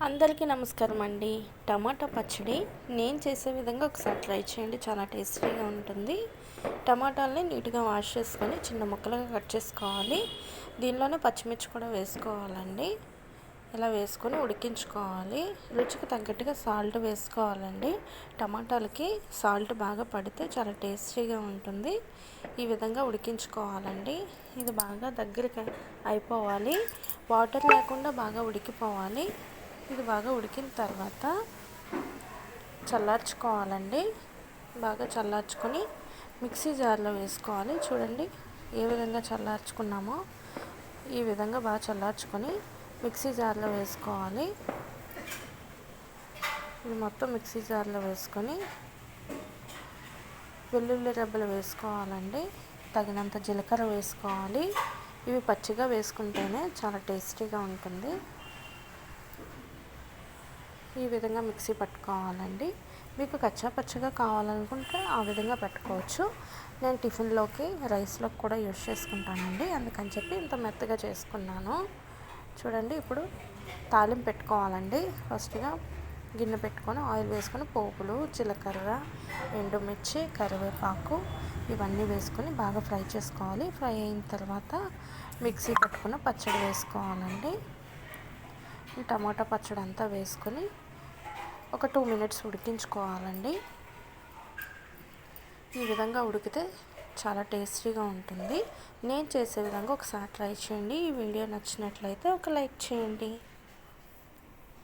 అందరికీ నమస్కారం అండి. టమాటా పచ్చడి నేను చేసే విధంగా ఒకసారి ట్రై చేయండి. చాలా టేస్టీగా ఉంటుంది. టమాటాలని నీట్గా వాష్ చేసుకొని చిన్న ముక్కలుగా కట్ చేసుకోవాలి. దీనిలోనే పచ్చిమిర్చి కూడా వేసుకోవాలండి. ఇలా వేసుకొని ఉడికించుకోవాలి. రుచికి తగ్గట్టుగా సాల్ట్ వేసుకోవాలండి. టమాటాలకి సాల్ట్ బాగా పడితే చాలా టేస్టీగా ఉంటుంది. ఈ విధంగా ఉడికించుకోవాలండి. ఇది బాగా దగ్గరికి అయిపోవాలి. వాటర్ లేకుండా బాగా ఉడికిపోవాలి. ఇది బాగా ఉడికిన తర్వాత చల్లార్చుకోవాలండి. బాగా చల్లార్చుకొని మిక్సీ జార్లో వేసుకోవాలి. చూడండి ఏ విధంగా చల్లార్చుకున్నామో ఈ విధంగా బాగా చల్లార్చుకొని మిక్సీ జార్లో వేసుకోవాలి. ఇది మొత్తం మిక్సీ జార్లో వేసుకొని వెల్లుల్లి రెబ్బలు వేసుకోవాలండి. తగినంత జీలకర్ర వేసుకోవాలి. ఇవి పచ్చిగా వేసుకుంటేనే చాలా టేస్టీగా ఉంటుంది. ఈ విధంగా మిక్సీ పట్టుకోవాలండి. మీకు కచ్చా పచ్చగా కావాలనుకుంటే ఆ విధంగా పెట్టుకోవచ్చు. నేను టిఫిన్లోకి రైస్లోకి కూడా యూజ్ చేసుకుంటానండి. అందుకని చెప్పి ఇంత మెత్తగా చేసుకున్నాను. చూడండి ఇప్పుడు తాలింపు పెట్టుకోవాలండి. ఫస్ట్గా గిన్నె పెట్టుకొని ఆయిల్ వేసుకొని పోపులు, జీలకర్ర, ఎండుమిర్చి, కరివేపాకు ఇవన్నీ వేసుకొని బాగా ఫ్రై చేసుకోవాలి. ఫ్రై అయిన తర్వాత మిక్సీ పట్టుకున్న పచ్చడి వేసుకోవాలండి. ఈ టమాటా పచ్చడి అంతా వేసుకొని ఒక 2 మినిట్స్ ఉడికించుకోవాలండి. ఈ విధంగా ఉడికితే చాలా టేస్టీగా ఉంటుంది. నేను చేసే విధంగా ఒకసారి ట్రై చేయండి. ఈ వీడియో నచ్చినట్లయితే ఒక లైక్ చేయండి.